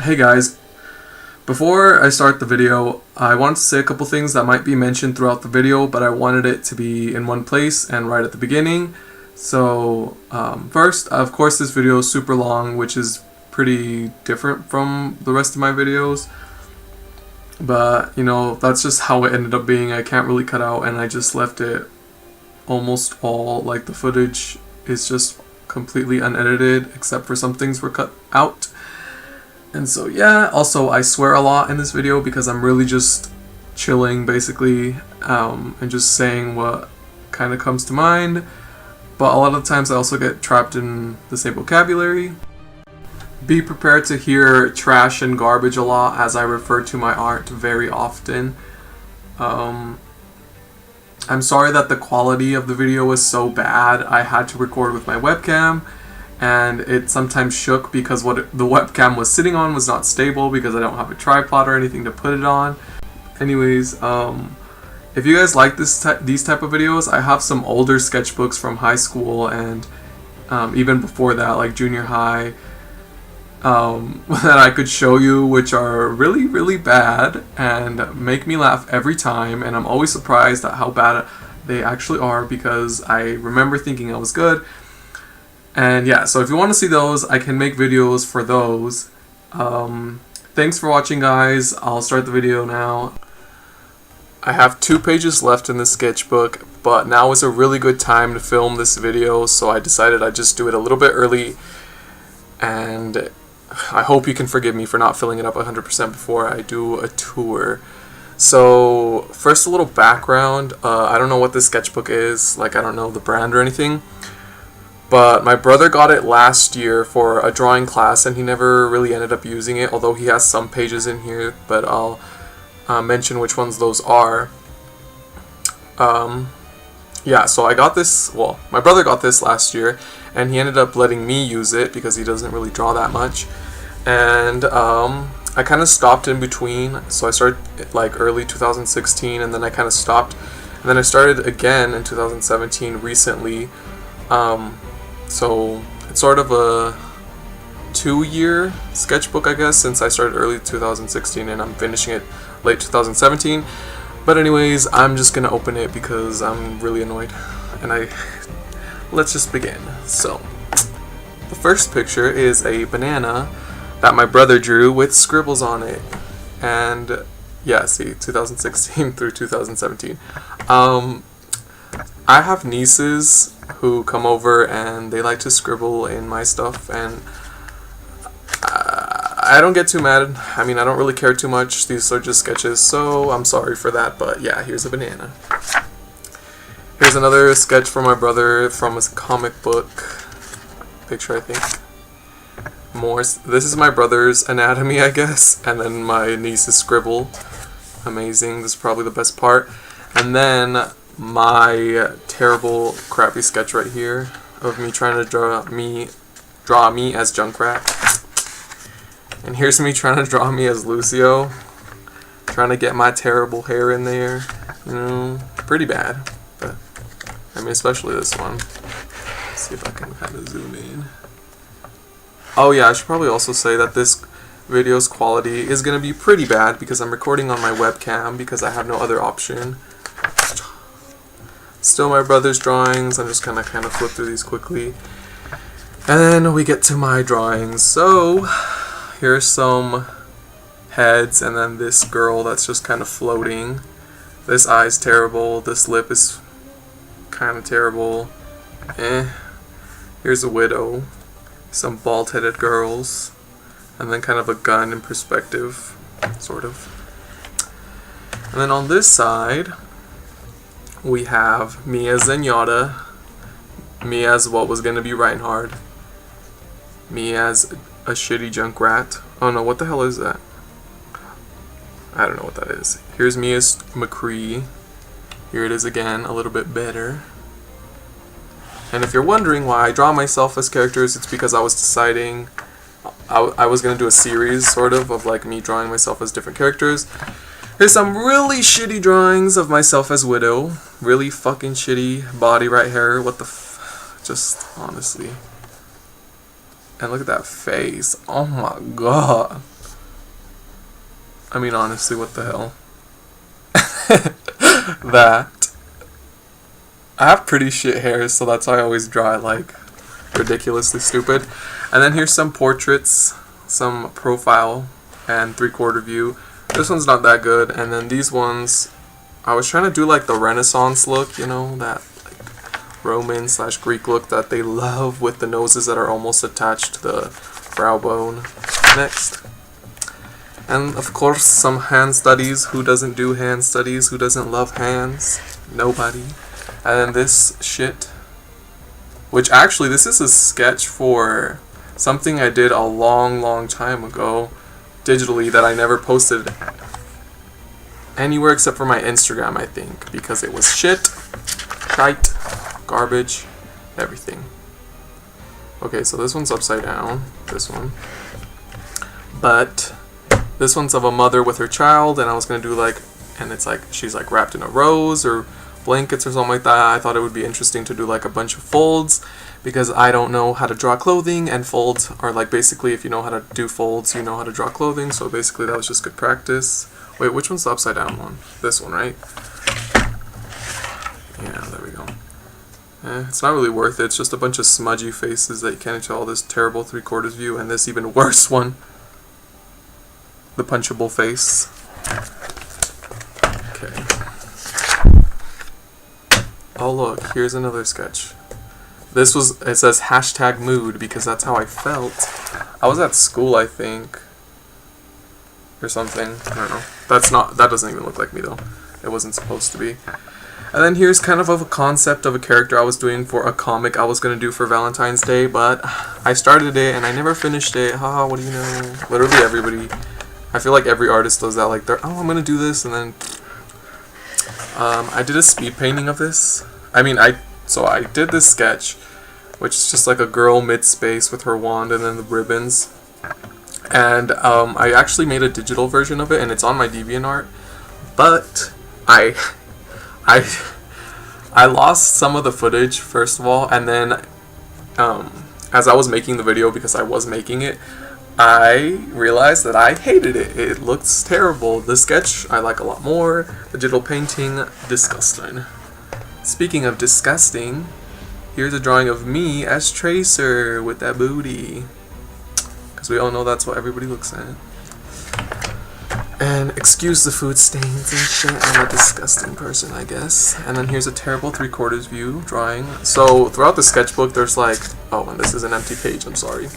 Hey guys, before I start the video, I wanted to say a couple things that might be mentioned throughout the video, but I wanted it to be in one place and right at the beginning. So first, of course this video is super long, which is pretty different from the rest of my videos. But, you know, that's just how it ended up being. I can't really cut out, and I just left it almost all, like the footage is just completely unedited, except for some things were cut out. And so yeah, also I swear a lot in this video because I'm really just chilling basically, and just saying what kind of comes to mind. But a lot of times I also get trapped in the same vocabulary. Be prepared to hear trash and garbage a lot as I refer to my art very often. I'm sorry that the quality of the video was so bad. I had to record with my webcam, and it sometimes shook because what the webcam was sitting on was not stable because I don't have a tripod or anything to put it on. Anyways, if you guys like these type of videos, I have some older sketchbooks from high school and even before that, like junior high, that I could show you, which are really bad and make me laugh every time, and I'm always surprised at how bad they actually are because I remember thinking I was good. And yeah, so if you want to see those, I can make videos for those. Thanks for watching, guys. I'll start the video now. I have 2 pages left in this sketchbook, but now is a really good time to film this video, so I decided I'd just do it a little bit early, and I hope you can forgive me for not filling it up 100% before I do a tour. So first, a little background. I don't know what this sketchbook is, like I don't know the brand or anything, but my brother got it last year for a drawing class and he never really ended up using it, although he has some pages in here, but I'll mention which ones those are. Yeah, so I got this, well, my brother got this last year, and he ended up letting me use it because he doesn't really draw that much. And I kind of stopped in between, so I started like early 2016, and then I kind of stopped, and then I started again in 2017 recently. So it's sort of a 2-year sketchbook, I guess, since I started early 2016 and I'm finishing it late 2017. But anyways, I'm just gonna open it because I'm really annoyed, and let's just begin. So the first picture is a banana that my brother drew with scribbles on it, and yeah, see, 2016 through 2017. I have nieces who come over and they like to scribble in my stuff, and I don't get too mad. I mean, I don't really care too much. These are just sketches, so I'm sorry for that. But yeah, here's a banana. Here's another sketch from my brother from a comic book picture, I think. More. This is my brother's anatomy, I guess, and then my niece's scribble. Amazing. This is probably the best part. And then my terrible, crappy sketch right here of me trying to draw me as Junkrat. And here's me trying to draw me as Lucio, trying to get my terrible hair in there. You know, pretty bad, but I mean, especially this one. Let's see if I can kind of zoom in. Oh yeah, I should probably also say that this video's quality is going to be pretty bad because I'm recording on my webcam because I have no other option. Still my brother's drawings. I'm just gonna kind of flip through these quickly. And then we get to my drawings. So here's some heads, and then this girl that's just kind of floating. This eye's terrible. This lip is kind of terrible. Here's a widow. Some bald-headed girls. And then kind of a gun in perspective, sort of. And then on this side, we have me as Zenyatta, me as what was going to be Reinhard, me as a shitty Junkrat. Oh no, what the hell is that? I don't know what that is. Here's me as McCree. Here it is again, a little bit better. And if you're wondering why I draw myself as characters, it's because I was deciding I was going to do a series, sort of like me drawing myself as different characters. Here's some really shitty drawings of myself as Widow. Really fucking shitty body right here. What the just honestly. And look at that face. Oh my god. I mean, honestly, what the hell? That. I have pretty shit hair, so that's why I always draw it like ridiculously stupid. And then here's some portraits, some profile, and 3/4 view. This one's not that good. And then these ones, I was trying to do like the Renaissance look, you know, that like Roman/Greek look that they love with the noses that are almost attached to the brow bone. Next. And of course some hand studies. Who doesn't do hand studies? Who doesn't love hands? Nobody. And then this shit, which actually this is a sketch for something I did a long time ago digitally that I never posted anywhere except for my Instagram, I think, because it was shite, garbage, everything. Okay, so this one's upside down, this one. But this one's of a mother with her child, and I was gonna do like, and it's like she's like wrapped in a rose or blankets or something like that. I thought it would be interesting to do like a bunch of folds because I don't know how to draw clothing, and folds are like basically if you know how to do folds, you know how to draw clothing. So basically that was just good practice. Wait, which one's the upside down one? This one, right? Yeah, there we go. It's not really worth it. It's just a bunch of smudgy faces that you can't tell. This terrible 3/4 view and this even worse one. The punchable face. Okay. Oh look, here's another sketch. This was, it says hashtag mood because that's how I felt. I was at school, I think. Or something. I don't know. That doesn't even look like me though. It wasn't supposed to be. And then here's kind of a concept of a character I was doing for a comic I was going to do for Valentine's Day, but I started it and I never finished it. Haha, what do you know? Literally everybody. I feel like every artist does that. Like, they're, oh, I'm going to do this, and then I did a speed painting of this. I mean, I did this sketch, which is just like a girl mid-space with her wand and then the ribbons. And I actually made a digital version of it, and it's on my DeviantArt. But I lost some of the footage, first of all, and then as I was making the video, because I was making it, I realized that I hated it. It looks terrible. The sketch I like a lot more. The digital painting, disgusting. Speaking of disgusting, here's a drawing of me as Tracer with that booty. Because we all know that's what everybody looks at. And excuse the food stains and shit. I'm a disgusting person, I guess. And then here's a terrible 3/4 view drawing. So throughout the sketchbook, there's like, oh, and this is an empty page. I'm sorry.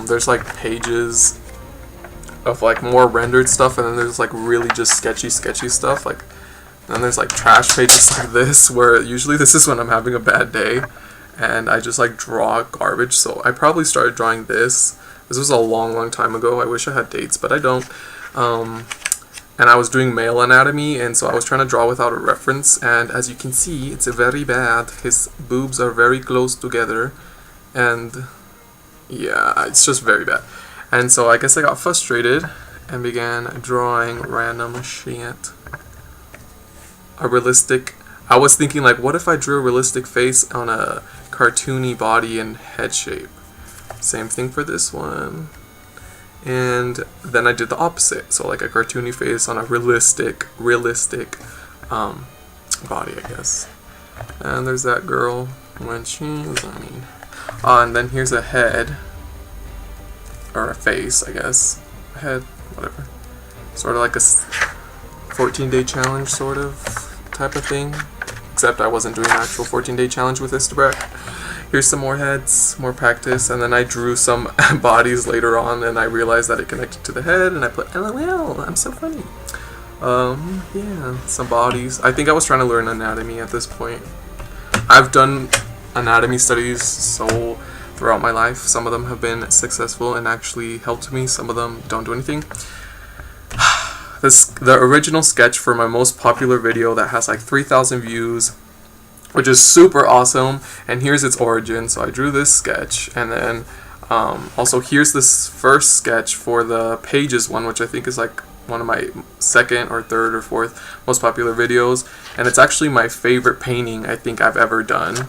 There's like pages of like more rendered stuff, and then there's like really just sketchy stuff. Like, and then there's like trash pages like this, where usually this is when I'm having a bad day, and I just like draw garbage. So I probably started drawing this. This was a long time ago. I wish I had dates, but I don't. And I was doing male anatomy, and so I was trying to draw without a reference, and as you can see, it's very bad. His boobs are very close together, and yeah, it's just very bad. And so I guess I got frustrated and began drawing random shit. A realistic, I was thinking like, what if I drew a realistic face on a cartoony body and head shape? Same thing for this one. And then I did the opposite, so like a cartoony face on a realistic body, I guess. And there's that girl when she's, and then here's a head, or a face, I guess, a head, whatever, sort of like a 14-day challenge sort of type of thing, except I wasn't doing an actual 14-day challenge with Instabrack. Here's some more heads, more practice, and then I drew some bodies later on, and I realized that it connected to the head, and I put LOL, I'm so funny. Yeah, some bodies. I think I was trying to learn anatomy at this point. I've done anatomy studies so throughout my life. Some of them have been successful and actually helped me. Some of them don't do anything. The original sketch for my most popular video that has like 3,000 views, which is super awesome, and here's its origin. So I drew this sketch, and then also here's this first sketch for the Pages one, which I think is like one of my second or third or fourth most popular videos, and it's actually my favorite painting I think I've ever done.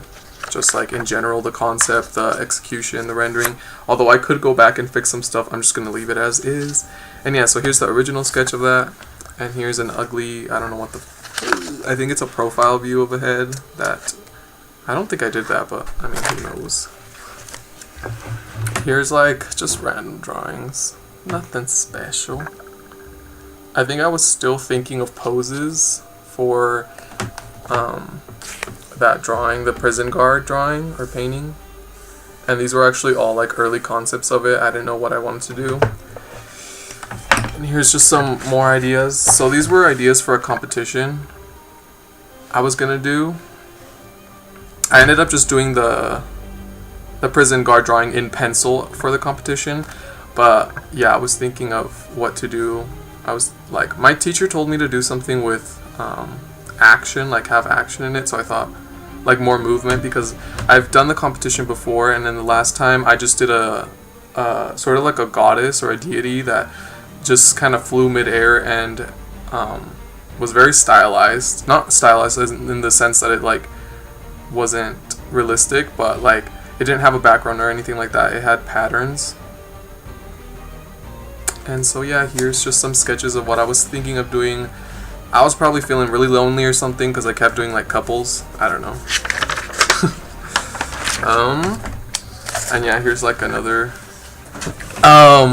Just like in general, the concept, the execution, the rendering. Although I could go back and fix some stuff, I'm just going to leave it as is. And yeah, so here's the original sketch of that, and here's an ugly, I don't know what the, I think it's a profile view of a head that, I don't think I did that, but I mean, who knows. Here's like just random drawings, nothing special. I think I was still thinking of poses for that drawing, the prison guard drawing or painting. And these were actually all like early concepts of it. I didn't know what I wanted to do. And here's just some more ideas. So these were ideas for a competition I was gonna do. I ended up just doing the prison guard drawing in pencil for the competition. But yeah, I was thinking of what to do. I was like, my teacher told me to do something with action, like have action in it. So I thought like more movement, because I've done the competition before, and then the last time I just did a sort of like a goddess or a deity that just kind of flew midair and was very stylized. Not stylized in the sense that it like wasn't realistic, but like it didn't have a background or anything like that. It had patterns. And so yeah, here's just some sketches of what I was thinking of doing. I was probably feeling really lonely or something because I kept doing like couples. I don't know. And yeah, here's like another.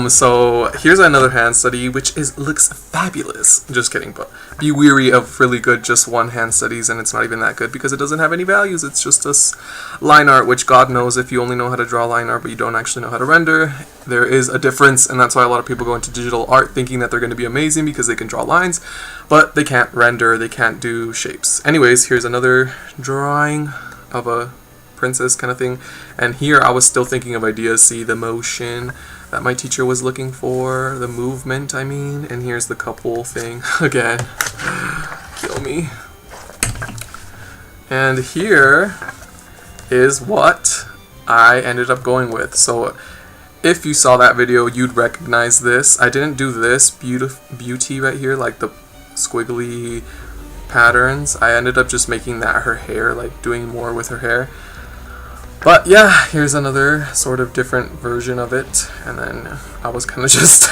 So here's another hand study, which looks fabulous. Just kidding, but be weary of really good just one hand studies, and it's not even that good because it doesn't have any values. It's just line art, which God knows if you only know how to draw line art but you don't actually know how to render, there is a difference, and that's why a lot of people go into digital art thinking that they're going to be amazing because they can draw lines, but they can't render, they can't do shapes. Anyways, here's another drawing of a princess kind of thing, and here I was still thinking of ideas. See the motion that my teacher was looking for, the movement I mean, and here's the couple thing again. Kill me. And here is what I ended up going with. So if you saw that video, you'd recognize this. I didn't do this beauty right here, like the squiggly patterns. I ended up just making that her hair, like doing more with her hair. But yeah, here's another sort of different version of it, and then I was kind of just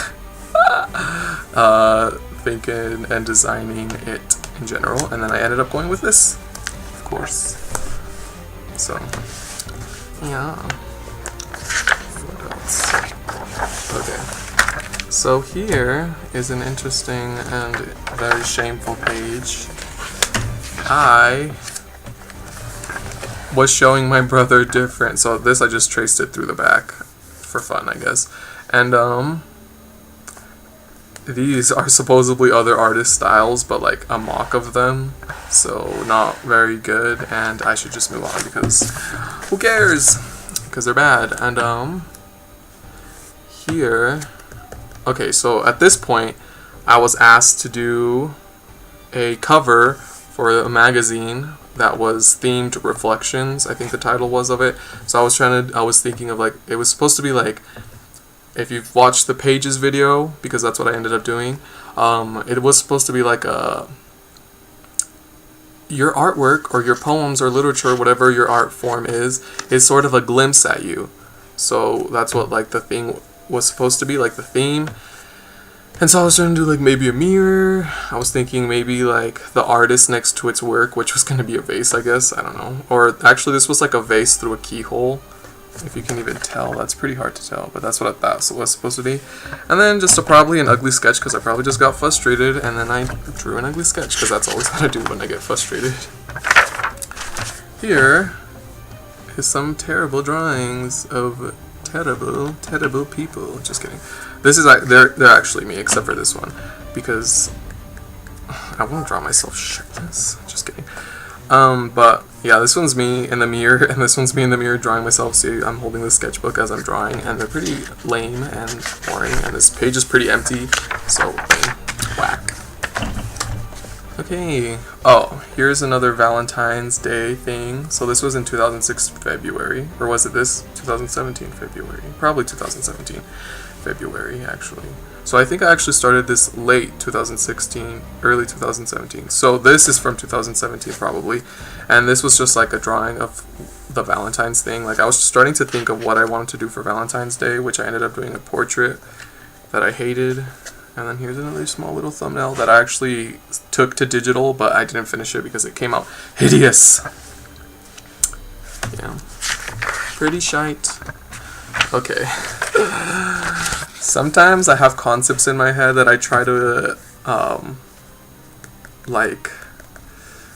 thinking and designing it in general, and then I ended up going with this, of course. So yeah, what else? Okay, so here is an interesting and very shameful page. I was showing my brother different, so this I just traced it through the back for fun, I guess. And these are supposedly other artist styles, but like a mock of them, so not very good, and I should just move on because who cares, because they're bad. And here, okay, so at this point I was asked to do a cover for a magazine that was themed Reflections, I think the title was of it. So I was thinking of like, it was supposed to be like, if you've watched the Pages video, because that's what I ended up doing, it was supposed to be like your artwork or your poems or literature, whatever your art form is sort of a glimpse at you. So that's what like the thing was supposed to be, like the theme. And so I was trying to do like maybe a mirror. I was thinking maybe like the artist next to its work, which was going to be a vase, I guess. I don't know. Or actually this was like a vase through a keyhole. If you can even tell, that's pretty hard to tell, but that's what that was supposed to be. And then just probably an ugly sketch because I probably just got frustrated, and then I drew an ugly sketch because that's always what I do when I get frustrated. Here is some terrible drawings of terrible people. Just kidding. This is they're actually me, except for this one, because I won't draw myself shirtless. Just kidding. But yeah, this one's me in the mirror, and this one's me in the mirror drawing myself. See, I'm holding the sketchbook as I'm drawing, and they're pretty lame and boring, and this page is pretty empty, so whack. Okay, oh, here's another Valentine's Day thing. So this was in 2006 February, or was it this? 2017 February, probably 2017 February, actually. So I think I actually started this late 2016, early 2017. So this is from 2017 probably, and this was just like a drawing of the Valentine's thing. Like I was starting to think of what I wanted to do for Valentine's Day, which I ended up doing a portrait that I hated, And then here's another small little thumbnail that I actually took to digital, but I didn't finish it because it came out hideous. Yeah. Pretty shite. Okay. Sometimes I have concepts in my head that I try to, like,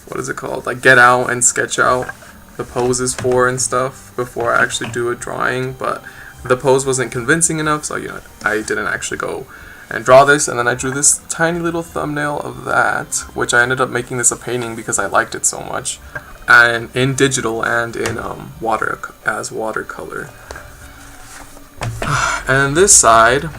what is it called? Like, get out and sketch out the poses for and stuff before I actually do a drawing, but the pose wasn't convincing enough, so, you know, I didn't actually go and draw this, and then I drew this tiny little thumbnail of that, which I ended up making this a painting because I liked it so much, and in digital and in watercolor. And this side,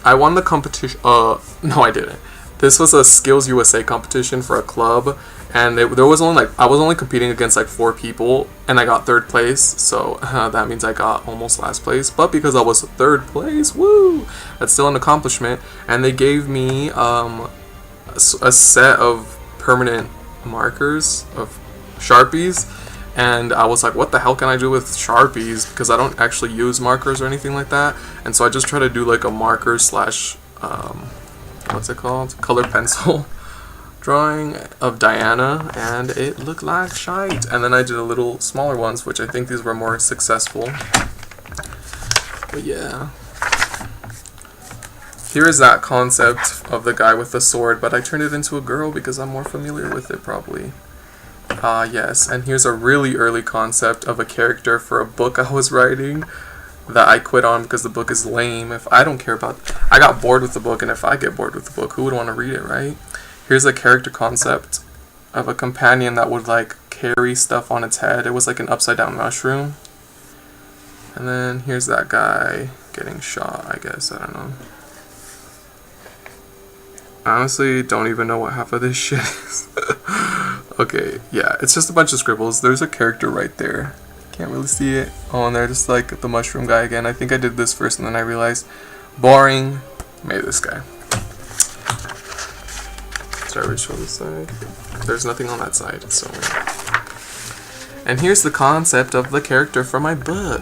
I won the competition. No, I didn't. This was a Skills USA competition for a club, and there was only I was only competing against like 4 people, and I got 3rd place. So that means I got almost last place. But because I was 3rd place, woo! That's still an accomplishment. And they gave me a set of permanent markers of Sharpies. And I was like, what the hell can I do with Sharpies? Because I don't actually use markers or anything like that. And so I just try to do like a marker slash, what's it called? Color pencil drawing of Diana. And it looked like shite. And then I did a little smaller ones, which I think these were more successful. But yeah. Here is that concept of the guy with the sword. But I turned it into a girl because I'm more familiar with it probably. Yes, and here's a really early concept of a character for a book I was writing that I quit on because the book is lame. I got bored with the book, and if I get bored with the book, who would want to read it, right? Here's a character concept of a companion that would like carry stuff on its head. It was like an upside down mushroom. And then here's that guy getting shot, I guess, I don't know. I honestly don't even know what half of this shit is. Okay, yeah, it's just a bunch of scribbles. There's a character right there. Can't really see it. Oh, and they're just like the mushroom guy again. I think I did this first and then I realized, boring, made this guy. Sorry, we show this side. There's nothing on that side, so. And here's the concept of the character from my book.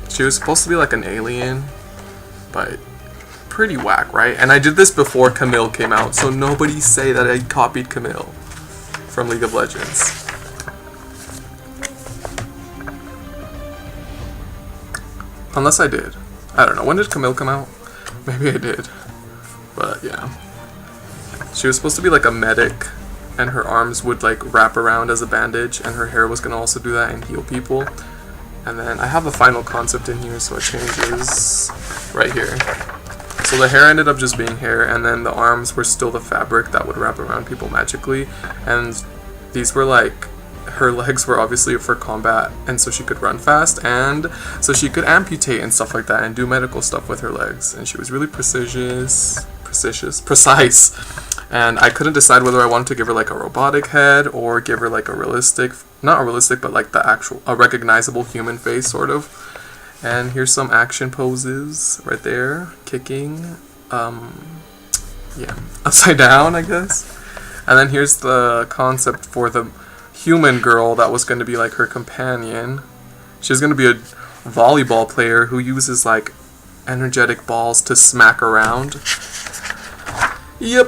She was supposed to be like an alien, but pretty whack, right? And I did this before Camille came out, so nobody say that I copied Camille from League of Legends. Unless I did. I don't know. When did Camille come out? Maybe I did. But yeah. She was supposed to be like a medic, and her arms would like wrap around as a bandage, and her hair was going to also do that and heal people. And then I have the final concept in here, so it changes right here. So the hair ended up just being hair, and then the arms were still the fabric that would wrap around people magically. And these were like, her legs were obviously for combat, and so she could run fast, and so she could amputate and stuff like that, and do medical stuff with her legs. And she was really precise. And I couldn't decide whether I wanted to give her like a robotic head, or give her like a realistic, not a realistic, but like the actual, a recognizable human face, sort of. And here's some action poses right there, kicking, yeah, upside down, I guess. And then here's the concept for the human girl that was going to be like her companion. She's going to be a volleyball player who uses like energetic balls to smack around. Yep.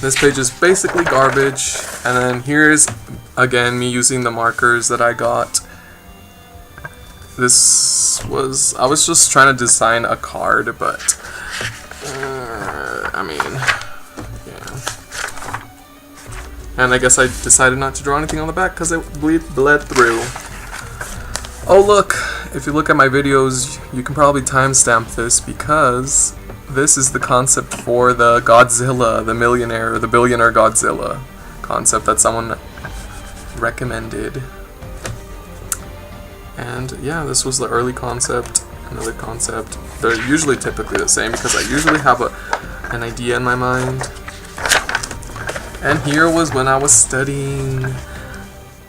This page is basically garbage. And then here's, again, me using the markers that I got. I was just trying to design a card, but, I mean, yeah. And I guess I decided not to draw anything on the back because it bled through. Oh look, if you look at my videos, you can probably timestamp this because this is the concept for the Godzilla, the millionaire, or the billionaire Godzilla concept that someone recommended. And yeah, this was the early concept, another concept. They're usually typically the same because I usually have an idea in my mind. And here was when I was studying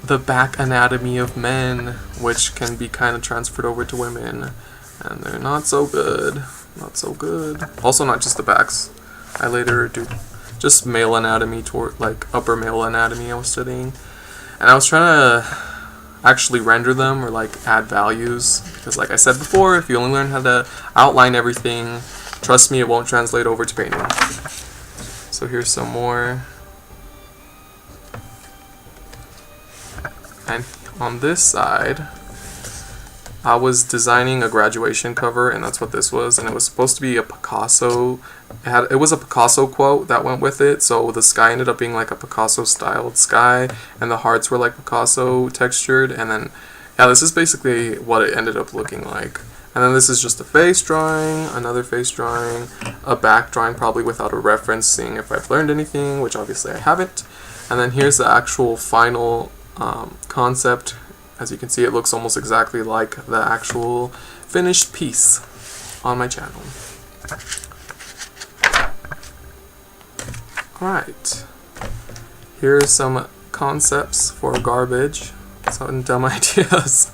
the back anatomy of men, which can be kind of transferred over to women. And they're not so good. Not so good. Also not just the backs. I later do just male anatomy, toward like upper male anatomy I was studying. And I was trying to actually render them or like add values, because like I said before, if you only learn how to outline everything trust me, it won't translate over to painting. So here's some more. And on this side, I was designing a graduation cover, and that's what this was, and it was supposed to be a Picasso. It was a Picasso quote that went with it, so the sky ended up being like a Picasso styled sky, and the hearts were like Picasso textured, and then yeah, this is basically what it ended up looking like. And then this is just a face drawing, another face drawing, a back drawing probably without a reference, seeing if I've learned anything, which obviously I haven't. And then here's the actual final concept. As you can see, it looks almost exactly like the actual finished piece on my channel. Alright, here are some concepts for garbage, some dumb ideas.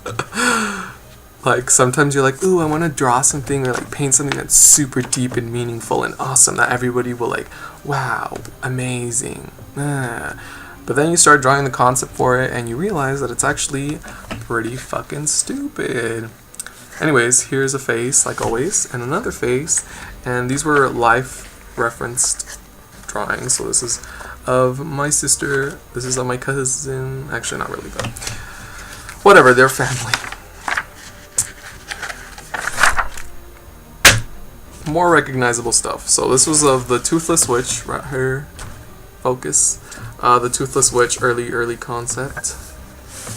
Like, sometimes you're like, ooh, I want to draw something or like paint something that's super deep and meaningful and awesome that everybody will like, wow, amazing. But then you start drawing the concept for it and you realize that it's actually pretty fucking stupid. Anyways, here's a face, like always, and another face, and these were life referenced drawings. So this is of my sister, this is of my cousin, actually not really, but whatever, they're family. More recognizable stuff. So this was of the Toothless Witch, right here, focus. The Toothless Witch early concept.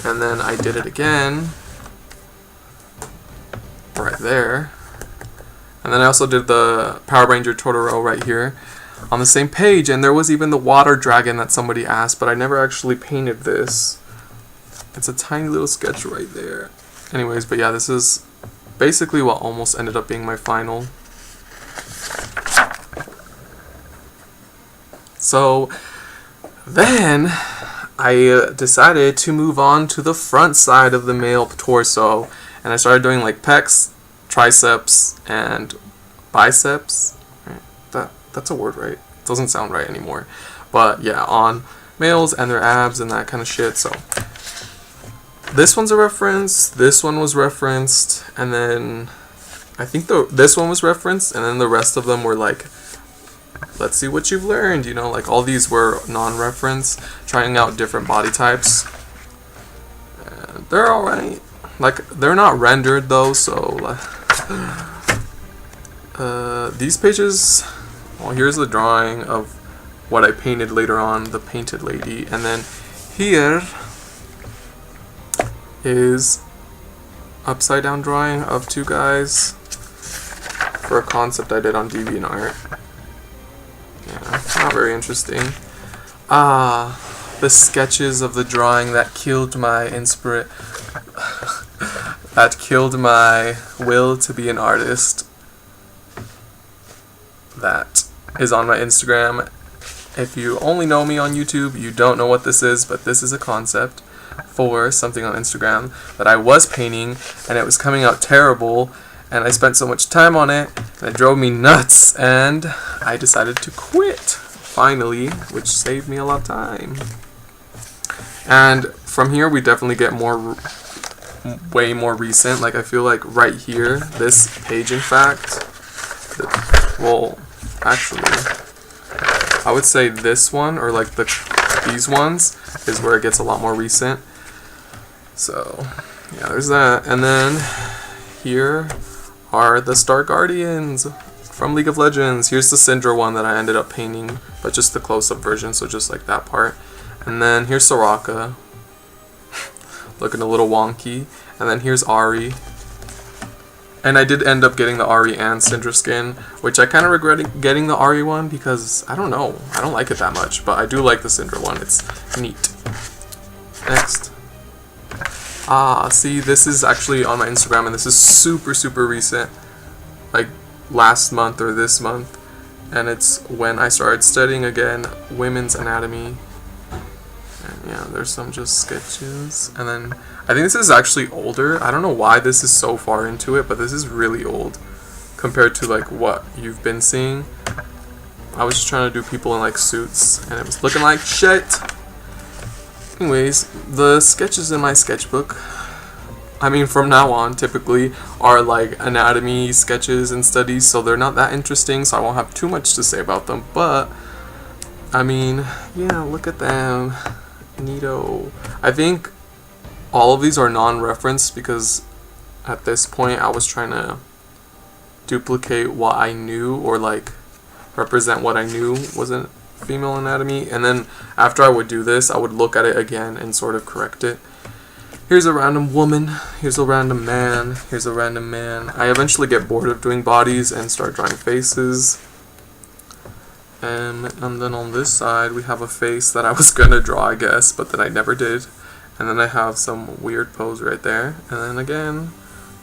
And then I did it again right there. And then I also did the Power Ranger Totoro right here on the same page, and there was even the water dragon that somebody asked, but I never actually painted this. It's a tiny little sketch right there. Anyways, but yeah, this is basically what almost ended up being my final. So then I decided to move on to the front side of the male torso, and I started doing like pecs, triceps, and biceps. That's a word, right? It doesn't sound right anymore. But yeah, on males and their abs and that kind of shit. So this one's a reference, this one was referenced, and then I think this one was referenced, and then the rest of them were like, let's see what you've learned, you know, like all these were non-reference, trying out different body types. And they're alright. Like, they're not rendered though, so these pages, well, here's the drawing of what I painted later on, the painted lady, and then here is upside down drawing of two guys for a concept I did on DeviantArt. Yeah, not very interesting. The sketches of the drawing that killed my that killed my will to be an artist. That is on my Instagram. If you only know me on YouTube, you don't know what this is, but this is a concept for something on Instagram that I was painting, and it was coming out terrible, and I spent so much time on it, and it drove me nuts, and I decided to quit, finally, which saved me a lot of time. And from here, we definitely get way more recent. Like, I feel like right here, this page, in fact, well, actually, I would say this one, or like these ones, is where it gets a lot more recent. So, yeah, there's that. And then here are the Star Guardians from League of Legends. Here's the Syndra one that I ended up painting, but just the close-up version, so just like that part. And then here's Soraka, looking a little wonky. And then here's Ari. And I did end up getting the Ari and Syndra skin, which I kind of regret getting the Ari one because, I don't know, I don't like it that much, but I do like the Syndra one. It's neat. Next. See, this is actually on my Instagram, and this is super, super recent, like last month or this month, and it's when I started studying again women's anatomy. And yeah, there's some just sketches, and then I think this is actually older. I don't know why this is so far into it, but this is really old compared to like what you've been seeing. I was just trying to do people in like suits, and it was looking like shit. Anyways, the sketches in my sketchbook I mean, from now on, typically are like anatomy sketches and studies, so they're not that interesting, so I won't have too much to say about them. But I mean, yeah, look at them, neato. I think all of these are non-referenced because at this point I was trying to duplicate what I knew, or like represent what I knew wasn't female anatomy, and then after I would do this, I would look at it again and sort of correct it. Here's a random woman, here's a random man, here's a random man. I eventually get bored of doing bodies and start drawing faces. And then on this side we have a face that I was gonna draw, I guess, but then I never did. And then I have some weird pose right there. And then again,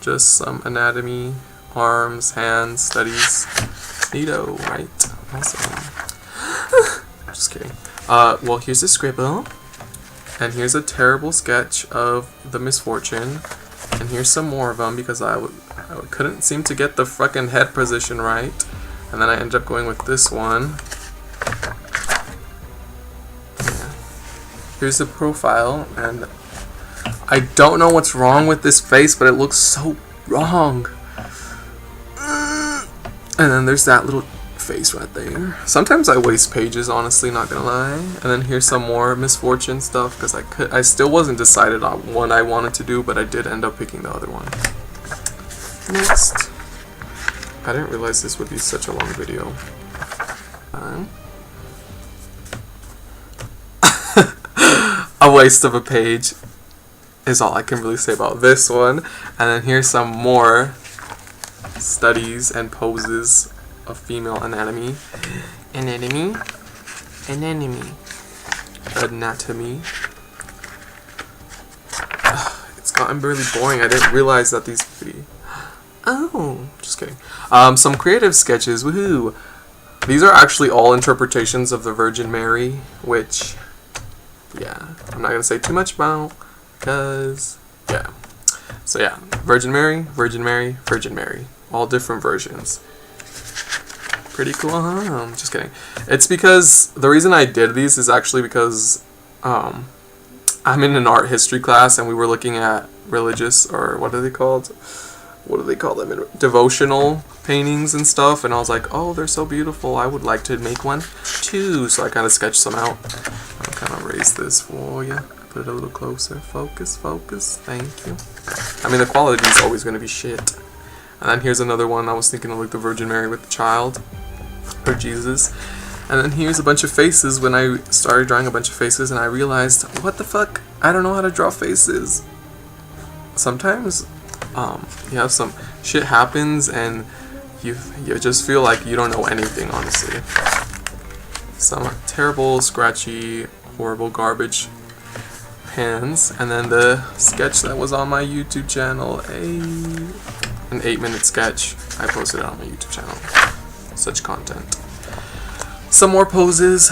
just some anatomy, arms, hands, studies. Neato, right? Awesome. Just kidding. Well, here's a scribble. And here's a terrible sketch of the misfortune. And here's some more of them because I couldn't seem to get the frickin' head position right. And then I ended up going with this one. Yeah. Here's the profile, and I don't know what's wrong with this face, but it looks so wrong. And then there's that little face right there. Sometimes I waste pages, honestly, not gonna lie. And then here's some more misfortune stuff because I still wasn't decided on what I wanted to do, but I did end up picking the other one. Next, I didn't realize this would be such a long video. A waste of a page is all I can really say about this one. And then here's some more studies and poses of female anatomy. Anatomy. It's gotten really boring. I didn't realize that these would be... Oh, just kidding. Some creative sketches, woohoo! These are actually all interpretations of the Virgin Mary, which, yeah, I'm not gonna say too much about, because, yeah. So yeah, Virgin Mary, Virgin Mary, Virgin Mary. All different versions. Pretty cool, huh? Just kidding. It's because, the reason I did these is actually because, I'm in an art history class, and we were looking at religious, or what are they called? What do they call them? Devotional paintings and stuff, and I was like, oh, they're so beautiful, I would like to make one too. So I kind of sketched some out. I'll kind of raise this for you, put it a little closer. Focus, focus, thank you. I mean, the quality is always going to be shit. And then here's another one. I was thinking of like the Virgin Mary with the child, or Jesus. And then here's a bunch of faces. When I started drawing a bunch of faces, and I realized, what the fuck, I don't know how to draw faces. Sometimes you have some shit happens and you just feel like you don't know anything, honestly. Some terrible, scratchy, horrible garbage hands. And then the sketch that was on my YouTube channel, an 8-minute sketch. I posted it on my YouTube channel. Such content. Some more poses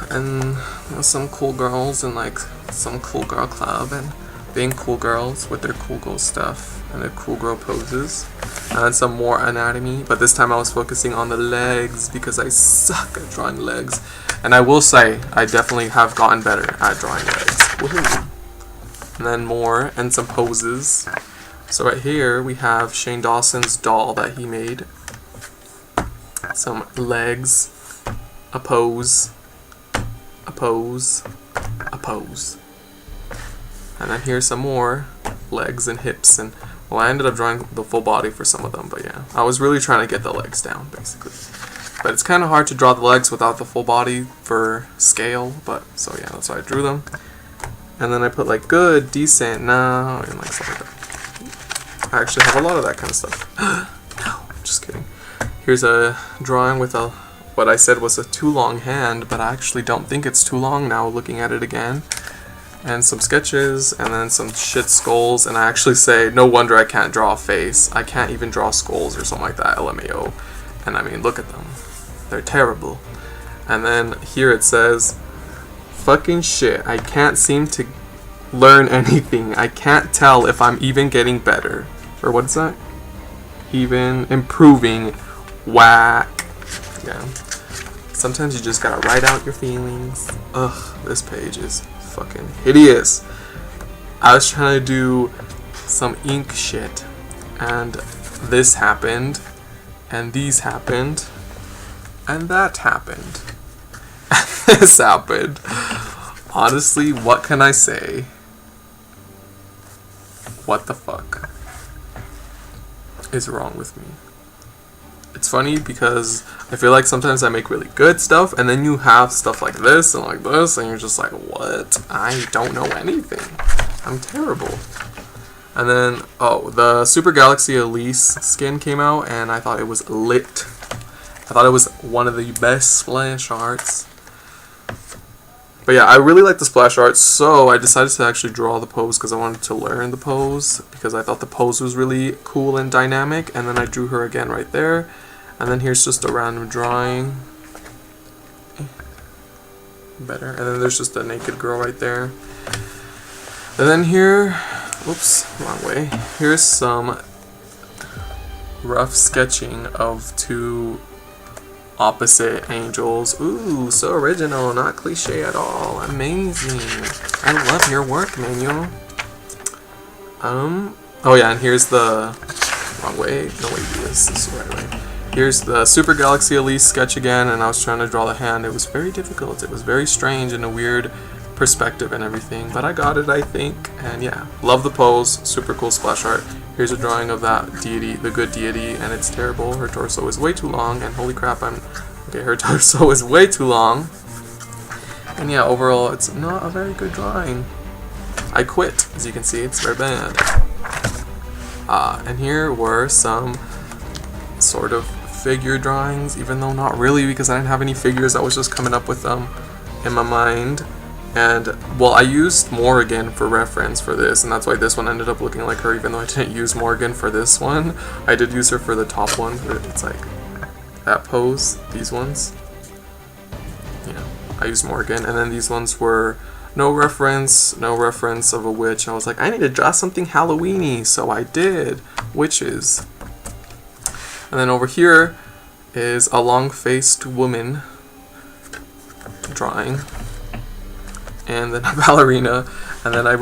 and some cool girls and like some cool girl club and being cool girls with their cool girl stuff and their cool girl poses. And then some more anatomy, but this time I was focusing on the legs because I suck at drawing legs. And I will say, I definitely have gotten better at drawing legs. Woohoo! And then more, and some poses. So right here we have Shane Dawson's doll that he made. Some legs, a pose, a pose, a pose. And then here's some more legs and hips, and well, I ended up drawing the full body for some of them, but yeah, I was really trying to get the legs down, basically. But it's kind of hard to draw the legs without the full body for scale, but so yeah, that's why I drew them. And then I put like good, decent, no, and like stuff like that. I actually have a lot of that kind of stuff. No, just kidding. Here's a drawing with a what I said was a too long hand, but I actually don't think it's too long now looking at it again. And some sketches, and then some shit skulls, and I actually say, no wonder I can't draw a face. I can't even draw skulls or something like that, LMAO. And I mean, look at them. They're terrible. And then here it says, fucking shit, I can't seem to learn anything. I can't tell if I'm even getting better. Or what is that? Even improving. Whack. Yeah. Sometimes you just gotta write out your feelings. Ugh, this page is fucking hideous. I was trying to do some ink shit. And this happened, and these happened, and that happened, and this happened. Honestly, what can I say? What the fuck is wrong with me? It's funny because I feel like sometimes I make really good stuff, and then you have stuff like this and like this, and you're just like, what? I don't know anything. I'm terrible. And then, oh, the Super Galaxy Elise skin came out, and I thought it was lit. I thought it was one of the best splash arts. But yeah, I really like the splash art, so I decided to actually draw the pose because I wanted to learn the pose, because I thought the pose was really cool and dynamic, and then I drew her again right there. And then here's just a random drawing. Better. And then there's just a naked girl right there. And then here, oops, wrong way. Here's some rough sketching of two opposite angels. Ooh, so original, not cliche at all. Amazing. I love your work, Manuel. Oh yeah, and here's the wrong way. No way, this is the right way. Here's the Super Galaxy Elise sketch again, and I was trying to draw the hand. It was very difficult. It was very strange and a weird perspective and everything, but I got it, I think. And yeah, love the pose. Super cool splash art. Here's a drawing of that deity, the good deity, and it's terrible. Her torso is way too long, and holy crap, her torso is way too long. And yeah, overall, it's not a very good drawing. I quit. As you can see, it's very bad. And here were some sort of figure drawings, even though not really, because I didn't have any figures. I was just coming up with them in my mind. And, well, I used Morgan for reference for this, and that's why this one ended up looking like her, even though I didn't use Morgan for this one. I did use her for the top one, where it's like that pose, these ones. Yeah, I used Morgan, and then these ones were no reference of a witch. I was like, I need to draw something Halloween-y, so I did. Witches. And then over here is a long-faced woman drawing, and then a ballerina, and then I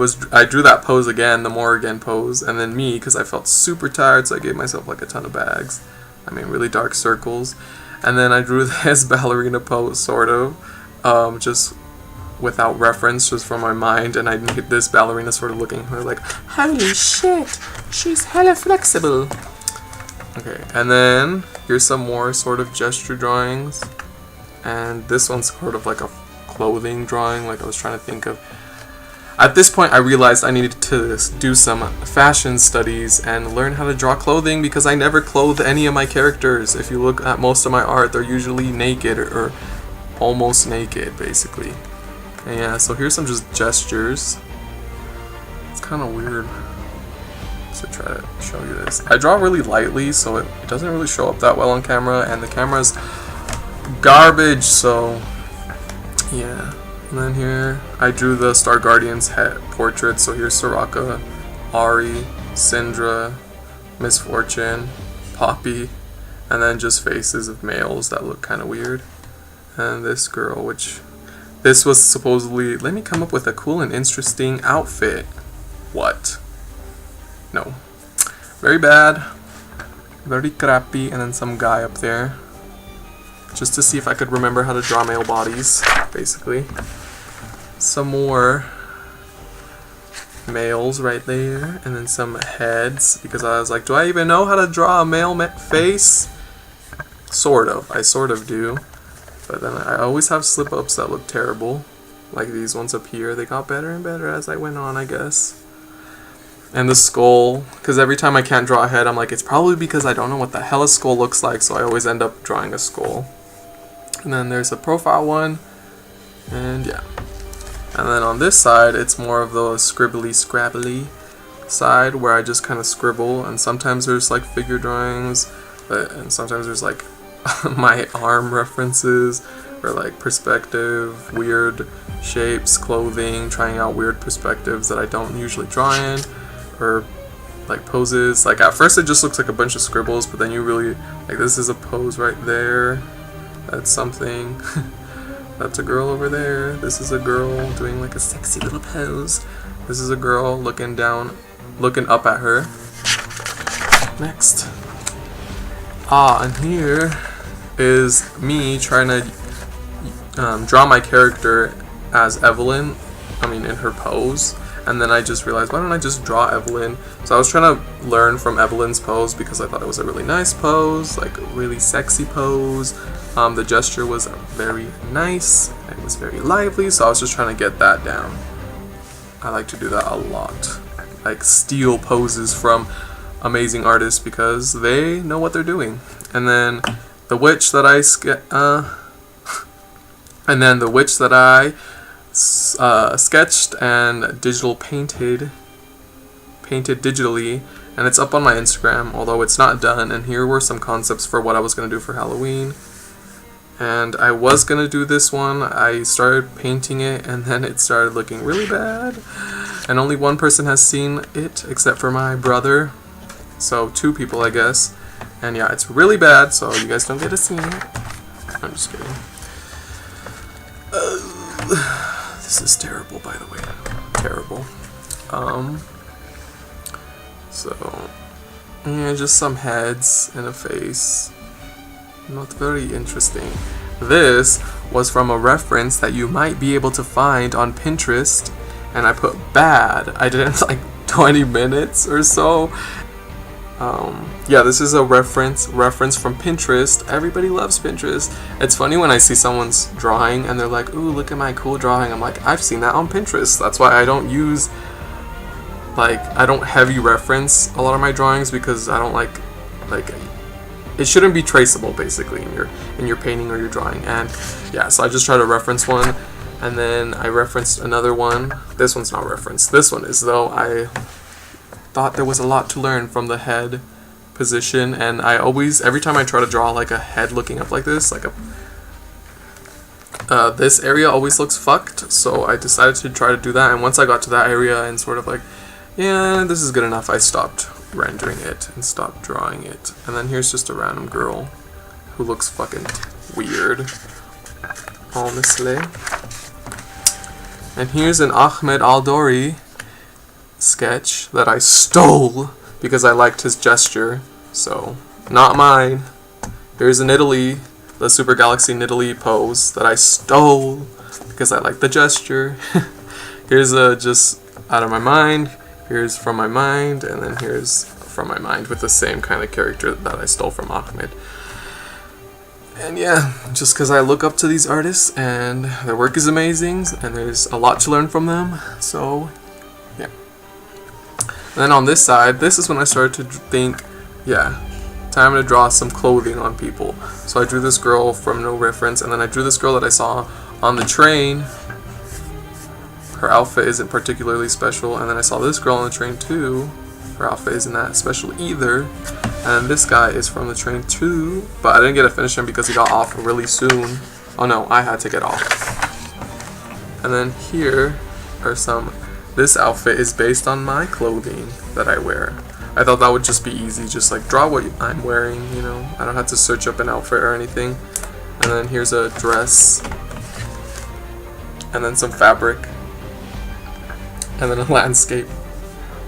drew that pose again, the Morgan pose, and then me, because I felt super tired, so I gave myself like a ton of bags. I mean, really dark circles. And then I drew this ballerina pose, sort of, just without reference, just from my mind, and I made this ballerina sort of looking like, holy shit, she's hella flexible. Okay, and then here's some more sort of gesture drawings, and this one's sort of like a clothing drawing. Like I was trying to think of, at this point I realized I needed to do some fashion studies and learn how to draw clothing, because I never clothe any of my characters. If you look at most of my art, they're usually naked or almost naked, basically. And yeah, so here's some just gestures. It's kind of weird to try to show you this. I draw really lightly, so it doesn't really show up that well on camera, and the camera's garbage, so yeah. And then here I drew the Star Guardian's head portrait. So here's Soraka, Ari, Syndra, Miss Fortune, Poppy, and then just faces of males that look kind of weird. And this girl, which this was supposedly, let me come up with a cool and interesting outfit. What? No. Very bad. Very crappy. And then some guy up there. Just to see if I could remember how to draw male bodies, basically. Some more males right there. And then some heads. Because I was like, do I even know how to draw a male face? Sort of. I sort of do. But then I always have slip-ups that look terrible. Like these ones up here. They got better and better as I went on, I guess. And the skull, because every time I can't draw a head, I'm like, it's probably because I don't know what the hell a skull looks like, so I always end up drawing a skull. And then there's a profile one, and yeah. And then on this side, it's more of the scribbly scrabbly side, where I just kind of scribble, and sometimes there's like figure drawings, and sometimes there's like my arm references, or like perspective, weird shapes, clothing, trying out weird perspectives that I don't usually draw in, or like poses. Like at first it just looks like a bunch of scribbles, but then you really, like this is a pose right there, that's something. That's a girl over there. This is a girl doing like a sexy little pose. This is a girl looking down looking up at her. Next. And here is me trying to draw my character as Evelyn, in her pose, and then I just realized, why don't I just draw Evelyn? So I was trying to learn from Evelyn's pose because I thought it was a really nice pose, like a really sexy pose. The gesture was very nice, it was very lively, so I was just trying to get that down. I like to do that a lot, like steal poses from amazing artists because they know what they're doing. And then the witch that I sketched and digital painted digitally, and it's up on my Instagram, although it's not done. And here were some concepts for what I was going to do for Halloween. And I was going to do this one. I started painting it, and then it started looking really bad. And only one person has seen it, except for my brother. So 2 people, I guess. And yeah, it's really bad, so you guys don't get to see it. I'm just kidding. This is terrible, by the way. Terrible. So yeah, just some heads and a face. Not very interesting. This was from a reference that you might be able to find on Pinterest, and I put bad. I did it like 20 minutes or so. Yeah, this is a reference from Pinterest. Everybody loves Pinterest. It's funny when I see someone's drawing and they're like, ooh, look at my cool drawing. I'm like, I've seen that on Pinterest. That's why I don't use, I don't heavy reference a lot of my drawings, because I don't like it shouldn't be traceable basically in your painting or your drawing. And yeah, so I just try to reference one, and then I referenced another one. This one's not referenced. This one is, though. I thought there was a lot to learn from the head position, and I always, every time I try to draw like a head looking up like this, this area always looks fucked, so I decided to try to do that. And once I got to that area and sort of like, yeah, this is good enough, I stopped rendering it and stopped drawing it. And then here's just a random girl who looks fucking weird, honestly. And here's an Ahmed Al-Dori sketch that I stole because I liked his gesture, so not mine. Here's an Italy, the Super Galaxy Nidalee pose that I stole because I like the gesture. Here's a just out of my mind. Here's from my mind, and then here's from my mind with the same kind of character that I stole from Ahmed. And yeah, just because I look up to these artists and their work is amazing and there's a lot to learn from them, so yeah. And then on this side, this is when I started to think, yeah, time to draw some clothing on people. So I drew this girl from no reference, and then I drew this girl that I saw on the train. Her outfit isn't particularly special, and then I saw this girl on the train too. Her outfit isn't that special either. And this guy is from the train too, but I didn't get to finish him because he got off really soon. Oh no, I had to get off. And then here are some, this outfit is based on my clothing that I wear. I thought that would just be easy, just like draw what I'm wearing, you know. I don't have to search up an outfit or anything. And then here's a dress. And then some fabric. And then a landscape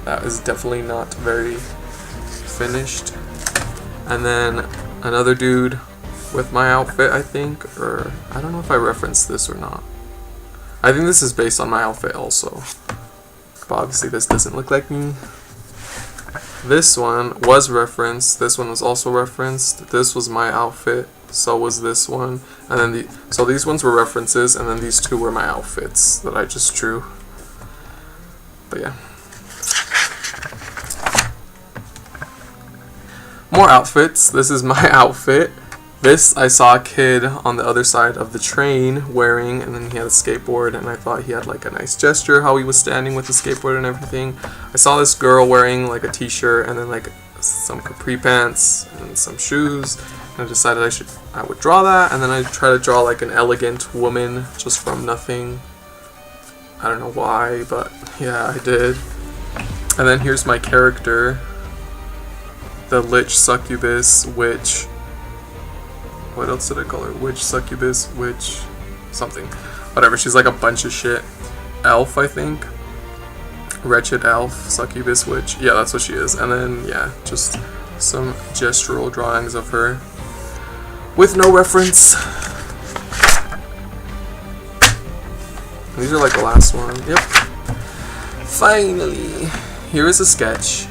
that is definitely not very finished. And then another dude with my outfit, I think, or I don't know if I referenced this or not. I think this is based on my outfit also, but obviously this doesn't look like me. This one was referenced, this one was also referenced, this was my outfit, so was this one, and then so these ones were references, and then these two were my outfits that I just drew. But yeah. More outfits. This is my outfit. This I saw a kid on the other side of the train wearing, and then he had a skateboard, and I thought he had like a nice gesture how he was standing with the skateboard and everything. I saw this girl wearing like a t-shirt and then like some capri pants and some shoes, and I decided I would draw that, and then I tried to draw like an elegant woman just from nothing. I don't know why, but yeah, I did. And then here's my character, the Lich Succubus, Witch. What else did I call her? Witch Succubus, Witch, something. Whatever, she's like a bunch of shit. Elf, I think. wretched elf, succubus witch. Yeah, that's what she is. And then, yeah, just some gestural drawings of her with no reference. These are like the last one. Yep. Finally, here is a sketch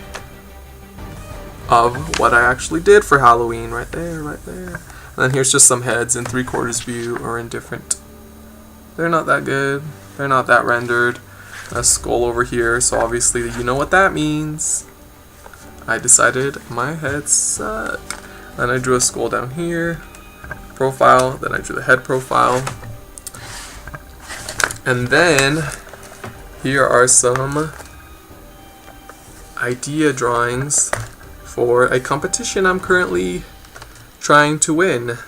of what I actually did for Halloween. Right there, right there. And then here's just some heads in 3/4 view or indifferent. They're not that good. They're not that rendered. A skull over here, so obviously you know what that means. I decided my head suck. Then I drew a skull down here. Profile. Then I drew the head profile. And then here are some idea drawings for a competition I'm currently trying to win.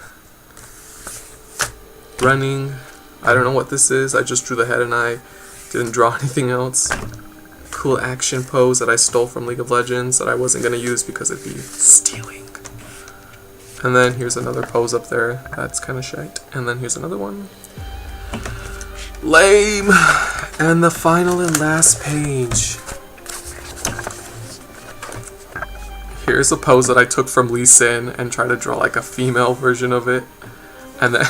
Running. I don't know what this is. I just drew the head and I didn't draw anything else. Cool action pose that I stole from League of Legends that I wasn't going to use because it'd be stealing. And then here's another pose up there. That's kind of shite. And then here's another one. Lame. And the final and last page. Here's a pose that I took from Lee Sin and tried to draw like a female version of it. And then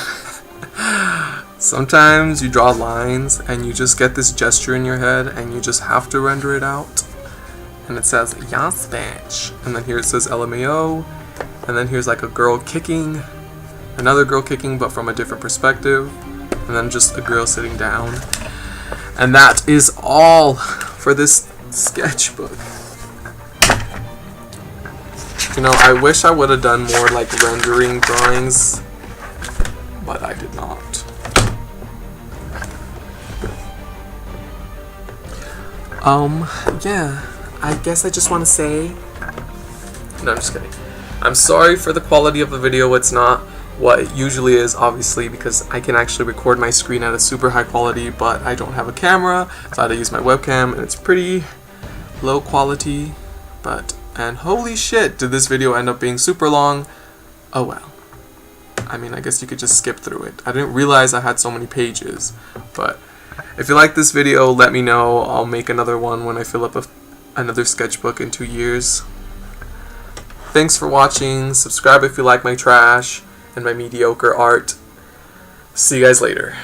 sometimes you draw lines and you just get this gesture in your head and you just have to render it out. And it says Yas bitch. And then here it says LMAO. And then here's like a girl kicking, another girl kicking but from a different perspective. And then just a girl sitting down. And that is all for this sketchbook. You know, I wish I would have done more like rendering drawings, but I did not. Yeah, I guess I just want to say, no, I'm just kidding. I'm sorry for the quality of the video. It's not what it usually is, obviously, because I can actually record my screen at a super high quality, but I don't have a camera, so I had to use my webcam, and it's pretty low quality, and holy shit, did this video end up being super long? Oh well. I mean, I guess you could just skip through it. I didn't realize I had so many pages, but if you like this video, let me know. I'll make another one when I fill up another sketchbook in 2 years. Thanks for watching. Subscribe if you like my trash and my mediocre art. See you guys later.